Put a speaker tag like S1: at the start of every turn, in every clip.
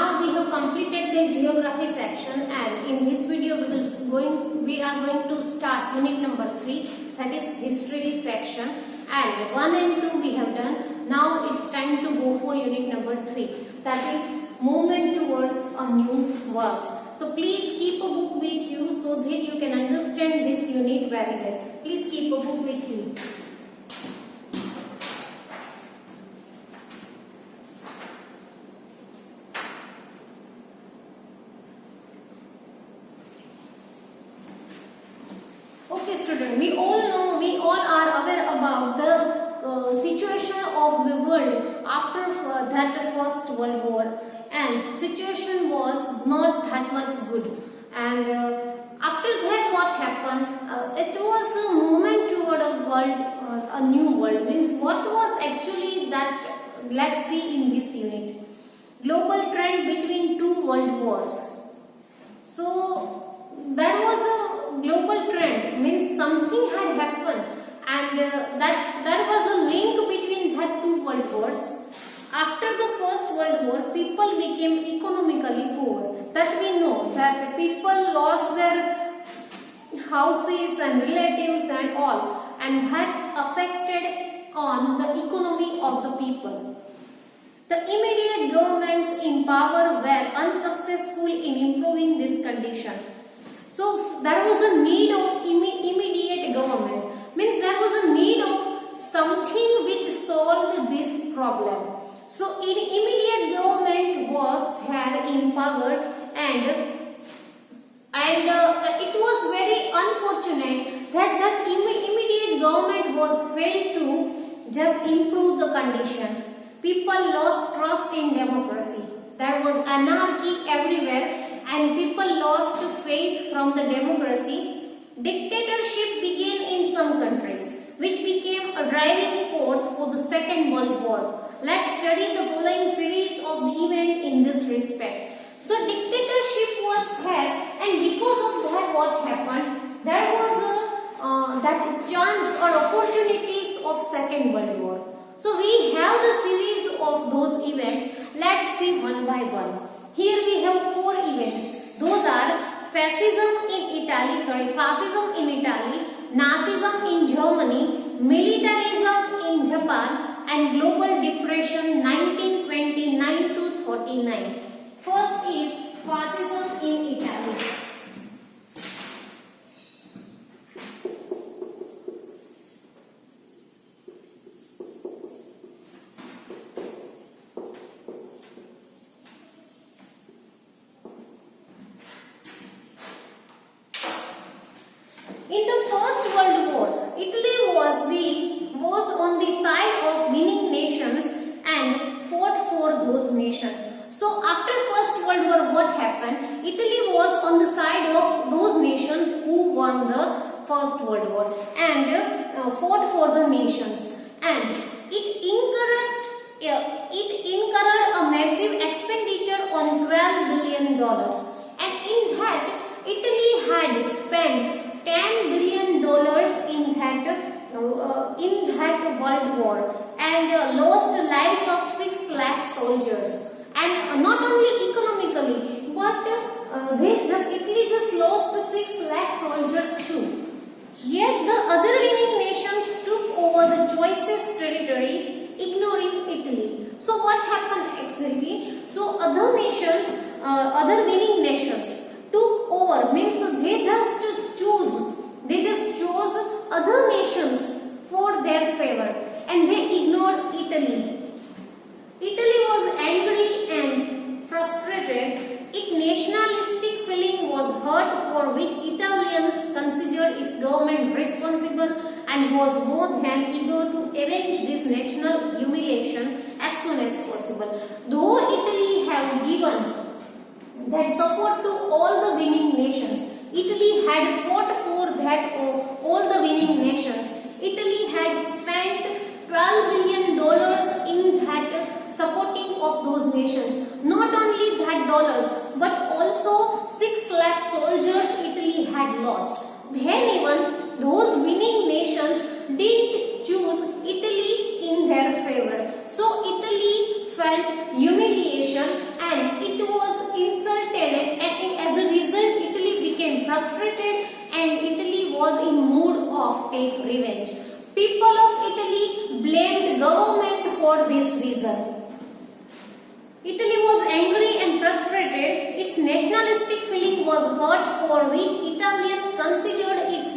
S1: now we have completed the geography section, and in this video we are going to start unit number 3, that is history section, and 1 and 2 we have done. Now it's time to go for unit number 3, that is movement towards a new world. So please keep a book with you so that you can understand this unit very well. Please keep a book with you. Okay student, we all are aware about the situation of the world after that First World War, and situation was not that much good, and after that what happened, it was a movement toward a world, a new world. Means what was actually that, let's see in this unit. Global trend between two world wars. So there was a global trend, means something had happened, and that there was a link between that two world wars. After the First World War, people became economically poor. That we know, that people lost their houses and relatives and all, and that affected on the economy of the people. The immediate governments in power were unsuccessful in improving this condition. So there was a need of immediate government, means there was a need of something which solved this problem. So immediate government was there in power, and it was very unfortunate that immediate government was failed to just improve the condition. People lost trust in democracy. There was anarchy everywhere, and people lost faith from the democracy. Dictatorship began in some countries, which became a driving force for the Second World War. Let's study the following series of the event in this respect. So dictatorship was there, and because of that what happened, there was that chance or opportunities of Second World War. So we have the series of those events. Let's see one by one. Here we have 4 events. Those are fascism in Italy, Nazism in Germany, militarism in Japan, and global depression 1929 to 39. First is fascism in Italy. In the First World War, Italy was on the side of winning nations and fought for those nations. So after First World War, what happened? Italy was on the side of those nations who won the First World War and fought for the nations, and it incurred a massive expenditure on $12 billion, and in that Italy had spent $10 billion in that World War, and lost the lives of 6 lakh soldiers. And not only economically, but Italy just lost 6 lakh soldiers too. Yet the other winning nations took over the choicest territories, ignoring Italy. So what happened exactly? So other winning nations took over, means they just chose other nations for their favor, and they ignored Italy. Italy was angry and frustrated. Its nationalistic feeling was hurt, for which Italians considered its government responsible and was more than eager to avenge this national humiliation as soon as possible. Though Italy had given that support to all the winning nations, Italy had fought for that all the winning nations. Italy had spent $12 billion in that supporting of those nations. Not only that dollars, but also 6 lakh soldiers Italy had lost. Then even those winning nations didn't choose Italy in their favor. So Italy felt humiliation, and it was was in mood of take revenge. People of Italy blamed government for this reason. Italy was angry and frustrated. Its nationalistic feeling was hurt, for which Italians considered its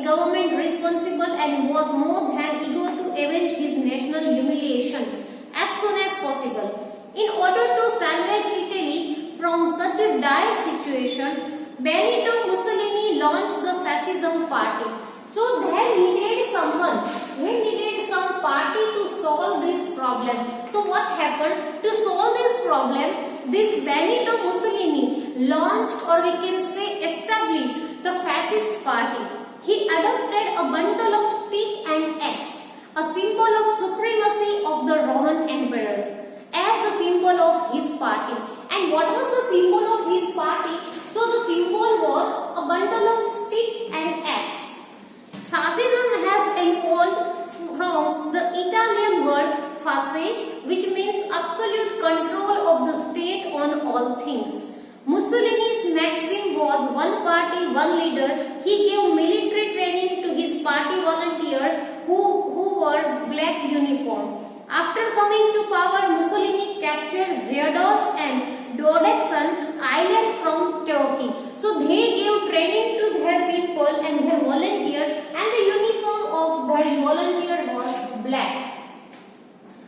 S1: government responsible and was more than eager to avenge his national humiliations as soon as possible. In order to salvage Italy from such a dire situation, Benito Mussolini launched the Fascism Party. So they needed some party to solve this problem. So what happened? To solve this problem, this Benito Mussolini launched, or we can say established, the Fascist Party. He adopted a bundle of stick and axe, a symbol of supremacy of the Roman Emperor, as the symbol of his party. And what was the symbol of his party? So the symbol was a bundle of stick and axe. Fascism has evolved from the Italian word fasces, which means absolute control of the state on all things. Mussolini's maxim was one party, one leader. He gave military training to his party volunteers who wore black uniform. After coming to power, Mussolini captured Rhodos and Dodecan island from Turkey. So they gave training to their people and their volunteers, and the uniform of their volunteer was black.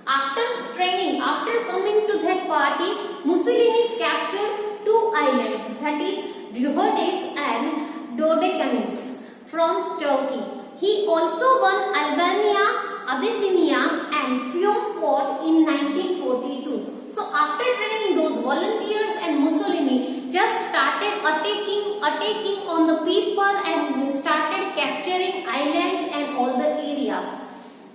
S1: After training, after coming to that party, Mussolini captured two islands, that is Rhodes and Dodecanese from Turkey. He also won Albania, Abyssinia and Fiume Port in 1942. So after training those volunteers, and Mussolini just started attacking on the people and started capturing islands and all the areas.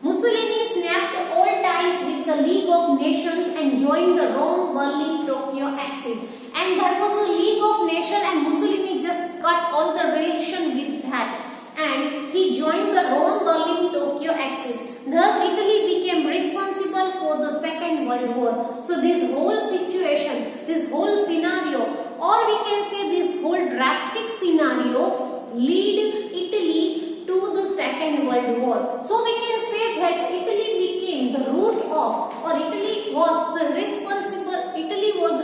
S1: Mussolini snapped all ties with the League of Nations and joined the Rome, Berlin, Tokyo axis. And there was a League of Nations, and Mussolini just cut all the relation with that. And he joined the Rome, Berlin, Tokyo axis. Thus, Italy became responsible for the Second World War. So, this whole situation, this whole scenario, or we can say this whole drastic scenario, lead Italy to the Second World War. So, we can say that Italy became the root of, or Italy was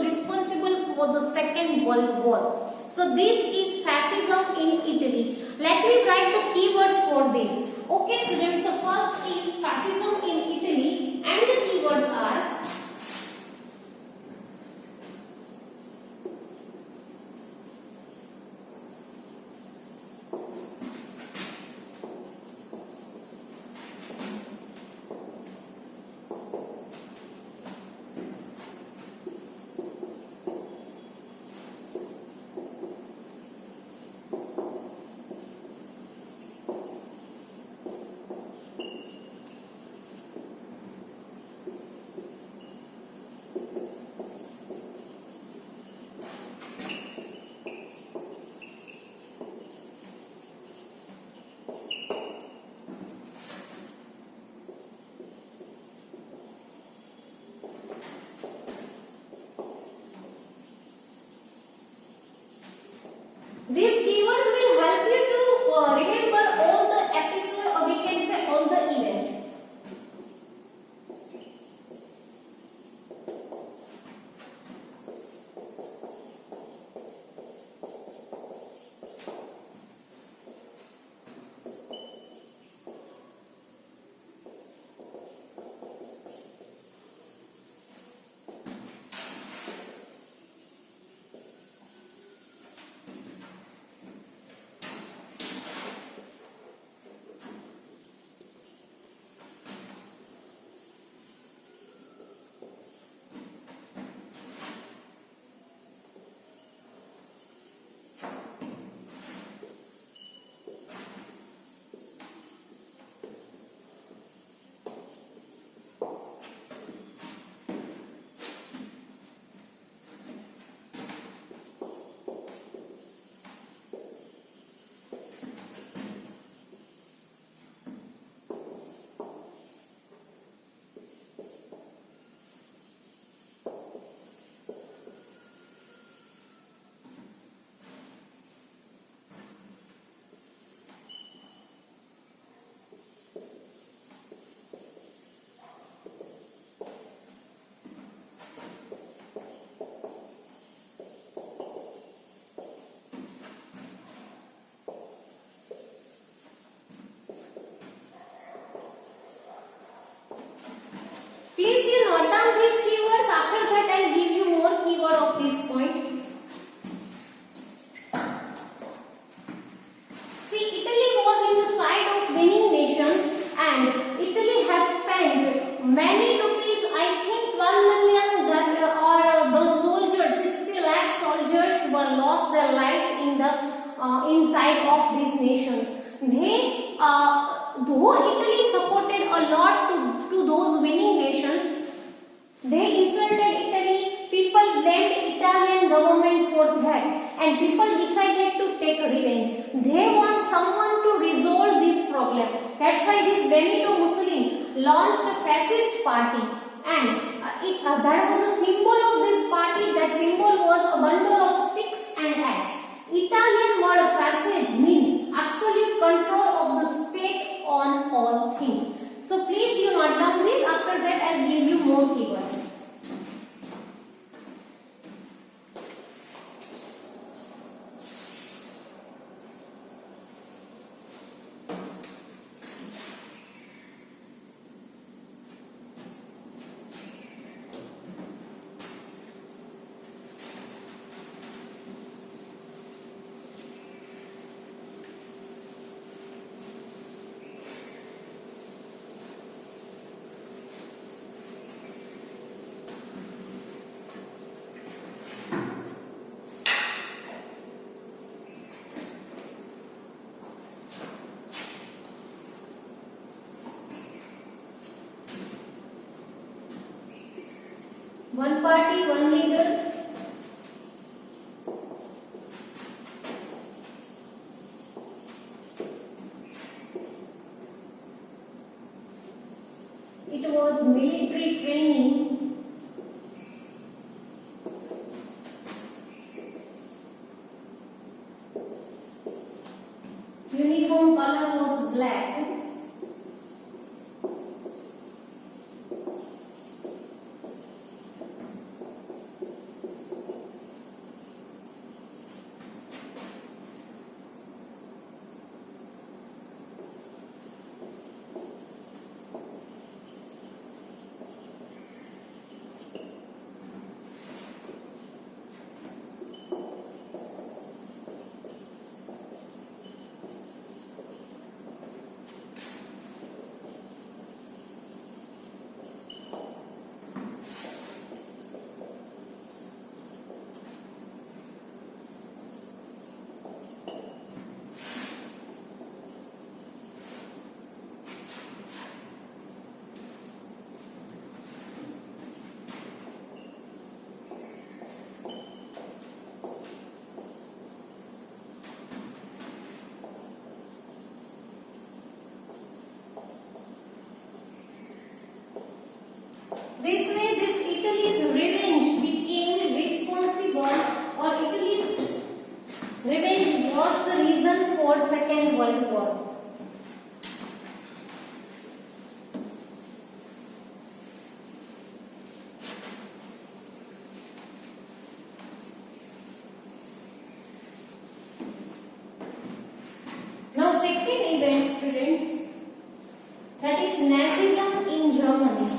S1: responsible for the Second World War. So, this is fascism in Italy. Let me write the keywords for this. Okay students, so first is fascism in Italy, and the keywords are these keywords will help you to remember all the episode, or we can say all the event. their lives in the inside of these nations. They, though Italy supported a lot to those winning nations, they insulted Italy. People blamed Italian government for that, and people decided to take revenge. They want someone to resolve this problem. That's why this Benito Mussolini launched a fascist party, and that was a symbol of this party. That symbol was a bundle of sticks and axe. Italian word fascist means absolute control of the state on all things. So please you note down this. After that I'll give you more keywords. One party, one leader. It was military training. Uniform color was black. This way, this Italy's revenge became responsible, or Italy's revenge was the reason for Second World War. Now, second event, students, that is Nazism in Germany.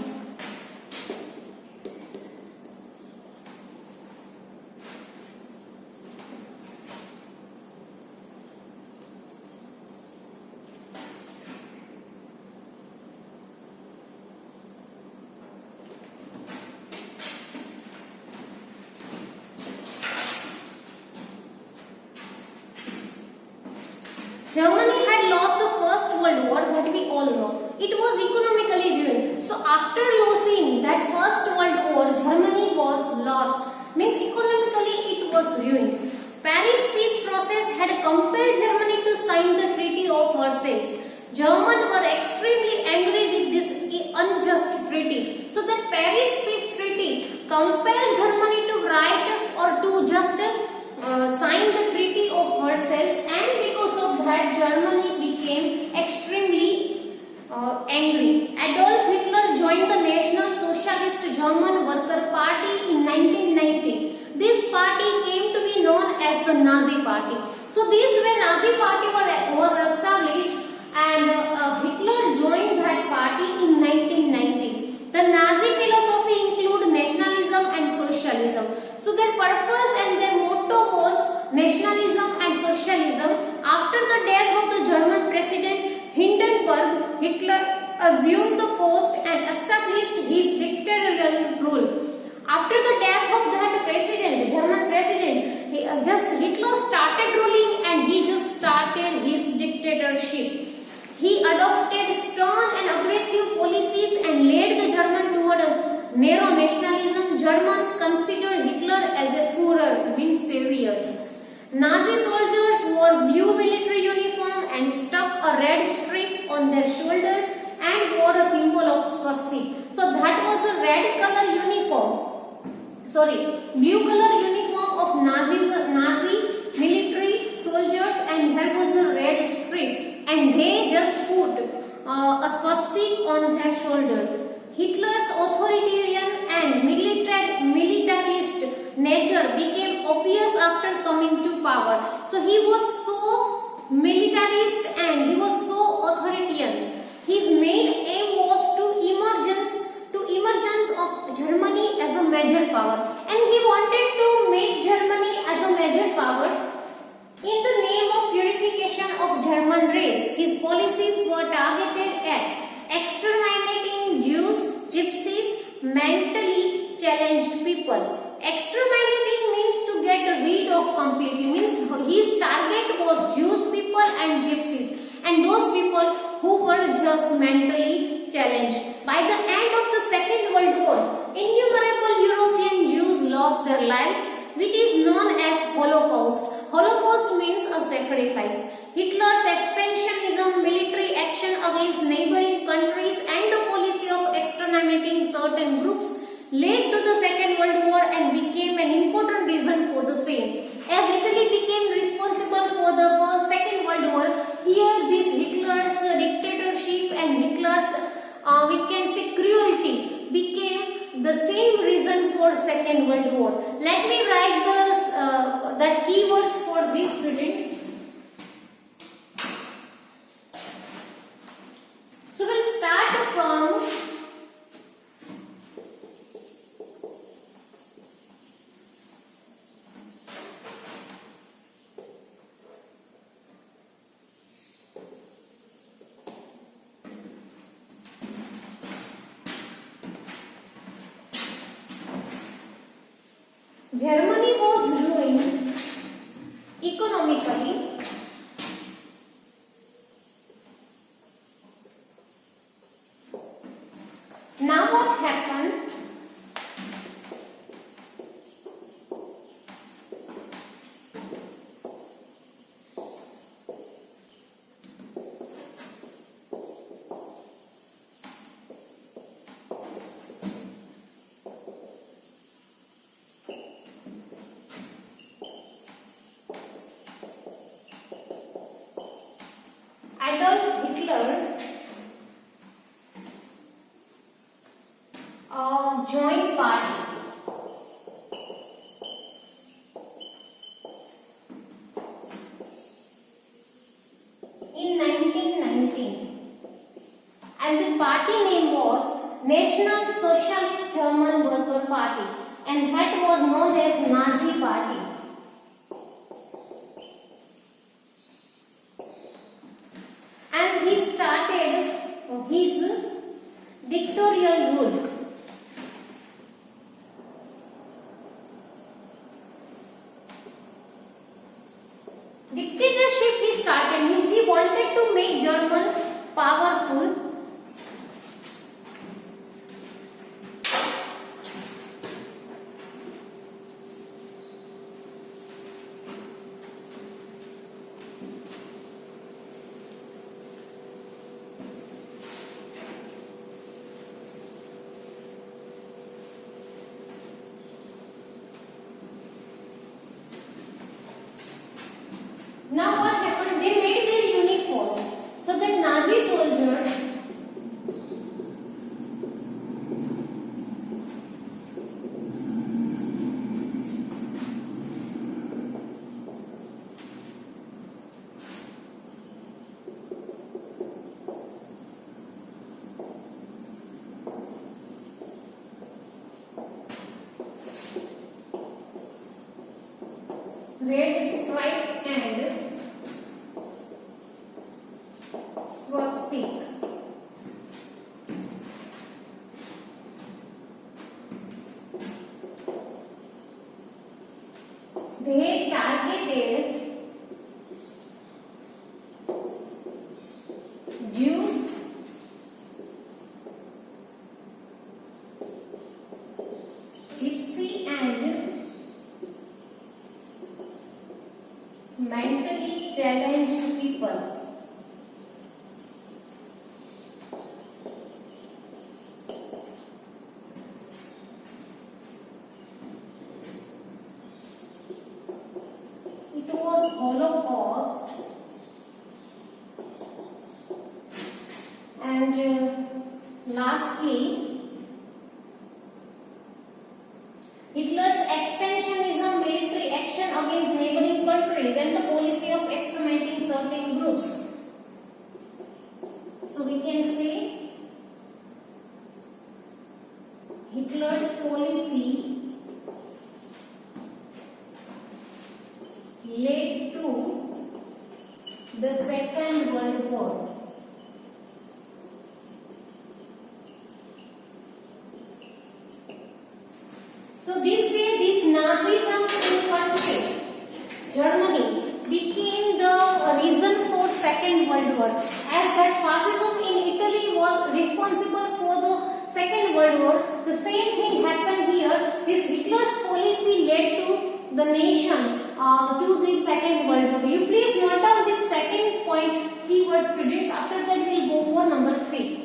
S1: Germany had lost the First World War, that we all know. It was economically ruined. So after losing that First World War, Germany was lost. Means economically it was ruined. Paris peace process had compelled Germany to sign the Treaty of Versailles. Germans were extremely angry with this unjust treaty. So the Paris peace treaty compelled Germany to write or to just sign the Treaty of Versailles, and because of that Germany became extremely angry. Adolf Hitler joined the National Socialist German Worker Party in 1990. This party came to be known as the Nazi Party. So this way Nazi Party was established, and Hitler joined that party in 1990. The Nazi philosophy include nationalism and socialism. So their purpose and their motto was nationalism and socialism. After the death of the German president Hindenburg, Hitler assumed the post and established his dictatorial rule. After the death of that president, German president, just Hitler started ruling and he just started his dictatorship. He adopted stern and aggressive policies and led the German toward a narrow nationalism. Germans considered Hitler as a Führer, means saviors. Nazi soldiers wore blue military uniform and stuck a red strip on their shoulder and wore a symbol of swastika. So that was a red color uniform. Blue color uniform of Nazi military soldiers, and that was a red strip, and they just put a swastika on their shoulder. Hitler's authoritarian and militarist nature became obvious after coming to power. So he was so militarist and he was so authoritarian. His main aim was to emergence of Germany as a major power, and he wanted to make Germany as a major power in the name of purification of German race. His policies were targeted at exterminating Jews, gypsies, mentally challenged people. Exterminating means to get rid of completely, means his target was Jewish people and gypsies, and those people who were just mentally challenged. By the end of the Second World War, innumerable European Jews lost their lives, which is known as Holocaust. Holocaust means a sacrifice. Hitler's expansionism, military action against neighboring countries, and the policy of exterminating certain groups led to the Second World War and became an important reason for the same. As Italy became responsible for the Second World War, here this Hitler's dictatorship and Hitler's we can say cruelty became the same reason for Second World War. Let me write the keywords for these students. So we'll start from Germany was ruined economically. Now what happened? Adolf Hitler joined party. In 1919, and the party name was National Socialist German Worker Party, and that was known as Nazi Party. And he started his dictatorial rule. Dictatorship he started means he wanted to make German powerful. Now what happened? They made their uniforms so that Nazi soldiers red stripe and swastika. they targeted Jews, gypsy and mentally challenged people. It was Holocaust, and lastly, Hitler's expansionism, military action against neighboring countries, and the policy of exterminating certain groups. So we can say Hitler's policy led to the Second World War. So this way, this Nazism in country, Germany, became the reason for Second World War. As that fascism in Italy was responsible for the Second World War, the same thing happened here. This Hitler's policy led to the nation to the Second World War. You please note down this second point keyword, students. After that we will go for number 3.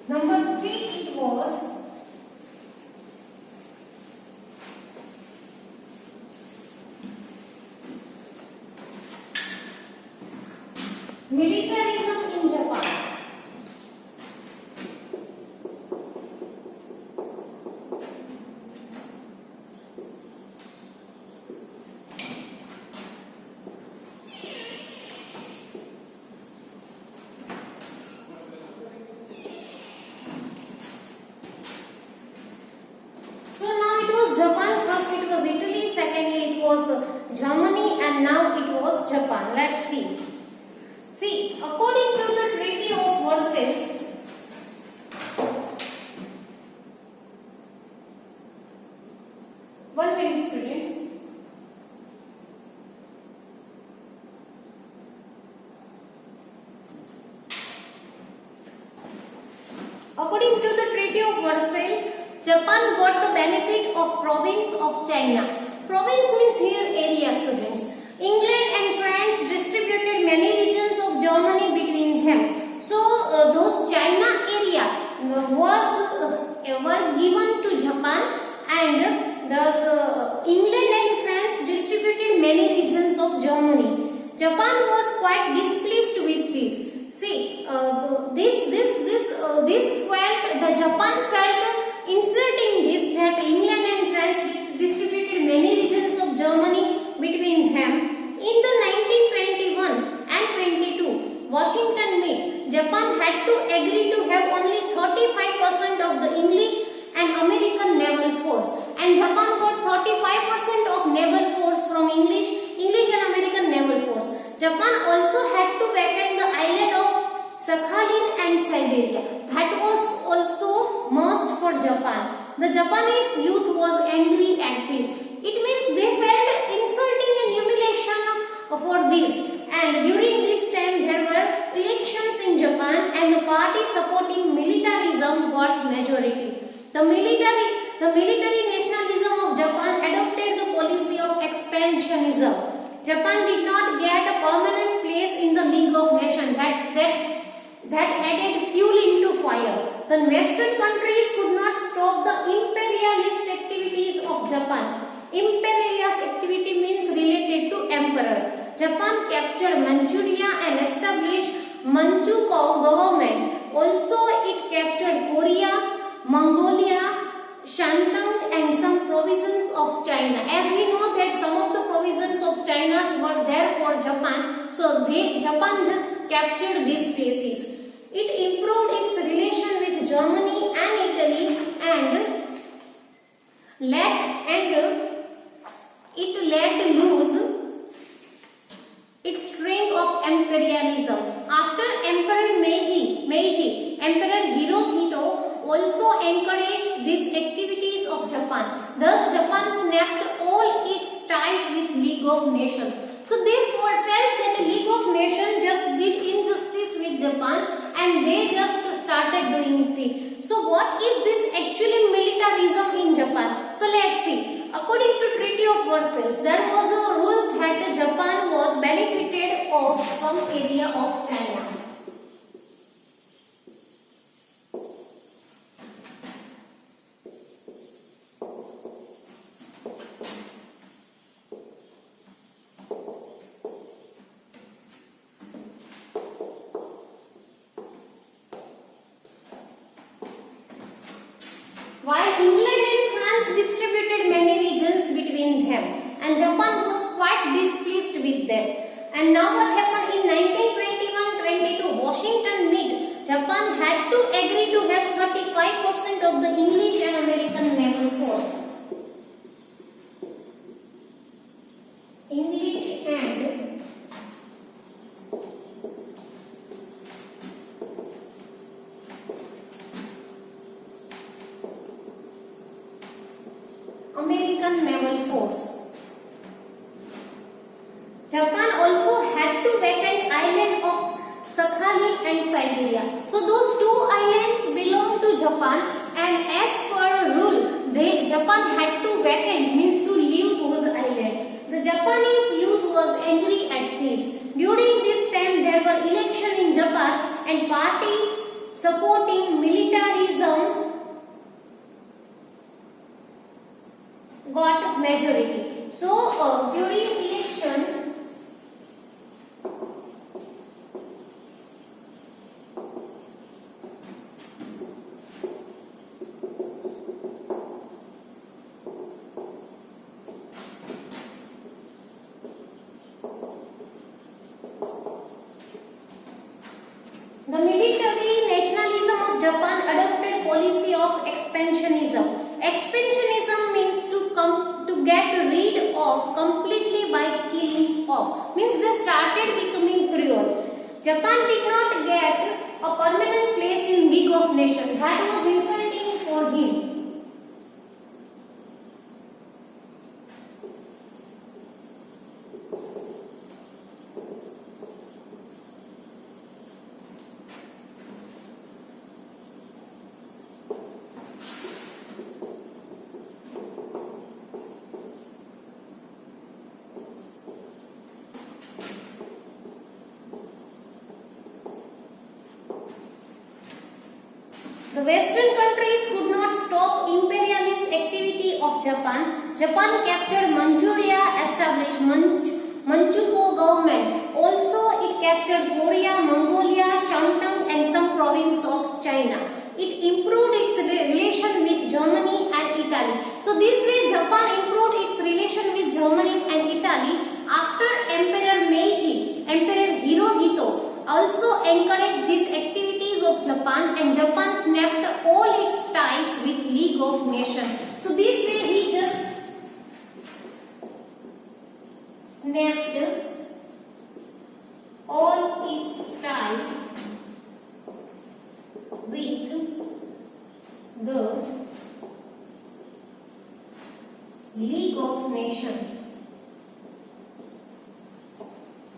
S1: Number 3, it was militarism in Japan. So now it was Japan, first it was Italy, secondly it was Germany, and now it was Japan. Let's see. See, according to the Treaty of Versailles, one minute, students. According to the Treaty of Versailles, Japan got the benefit of province of China. Province means here area, students. England and France distributed many regions of Germany between them. So those China area were given to Japan, and thus England and France distributed many regions of Germany. Japan was quite displeased with this. See, Japan felt insulting this, that England and France distributed many regions of Germany between them. In the 1921 and 22 Washington meet, Japan had to agree to have only 35% of the English and American naval force, and Japan got 35% of naval force from English and American naval force. Japan also had to vacate the island of Sakhalin and Siberia. That was also must for Japan. The Japanese youth was angry at this. It means they felt insulting and humiliation for this. And during this time there were elections in Japan, and the party supporting militarism got majority. The military nationalism of Japan adopted the policy of expansionism. Japan did not get a permanent place in the League of Nations. That added fuel into fire. The Western countries could not stop the imperialist activities of Japan. Imperialist activity means related to emperor. Japan captured Manchuria and established Manchukuo government. Also it captured Korea, Mongolia, Shandong and some provinces of China. As we know that some of the provinces of China were there for Japan, so Japan just captured these places. It improved its relation with Germany and Italy and it let loose its string of imperialism. After Emperor Meiji, Emperor Hirohito also encouraged these activities of Japan. Thus, Japan snapped all its ties with League of Nations. So therefore, felt that the League of Nations just did injustice with Japan and they just started doing things. So what is this actually militarism in Japan? So let's see. According to Treaty of Versailles, there was a rule that Japan was benefited of some area of China. While England and France distributed many regions between them, and Japan was quite displeased with that. And now what happened in 1921-22, Washington made Japan had to agree to have 35% of the English and American naval force. English and American naval force. Japan also had to vacate island of Sakhalin and Siberia. So those two islands belong to Japan, and as per rule, Japan had to vacate, means to leave those islands. The Japanese youth was angry at this. During this time, there were elections in Japan, and parties supporting militarism got majority. So during election, the military nationalism of Japan adopted policy of expansionism. Expansionism means to get rid of completely by killing off. Means they started becoming cruel. Japan did not get a permanent place in League of Nations. That was insulting for him. The Western countries could not stop imperialist activity of Japan. Japan captured Manchuria, established Manchukuo government. Also, it captured Korea, Mongolia, Shandong and some province of China. It improved its relation with Germany and Italy. So this way Japan improved its relation with Germany and Italy after Emperor Meiji. Emperor Hirohito also encouraged these activities of Japan, and Japan snapped all its ties with League of Nations. So this way he just snapped all its ties with the League of Nations.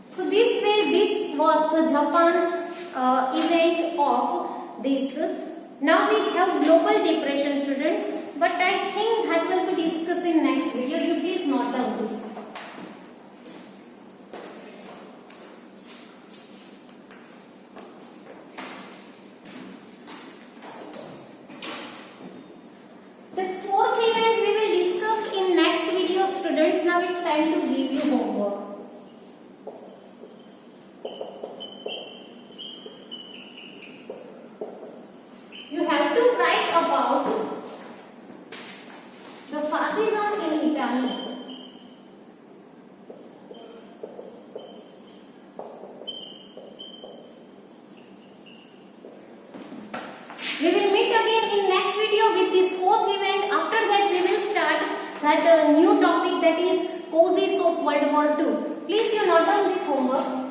S1: So this way, this was the Japan's event of this. Now we have global depression, students, but I think that will be discussed in next video. You please note down this. The fourth event we will discuss in now it's time to give you homework. You have to write about the fascism in Italy. We will meet again in next video with this fourth event. After that we will start that new topic, that is causes of World War II. Please you note down this homework.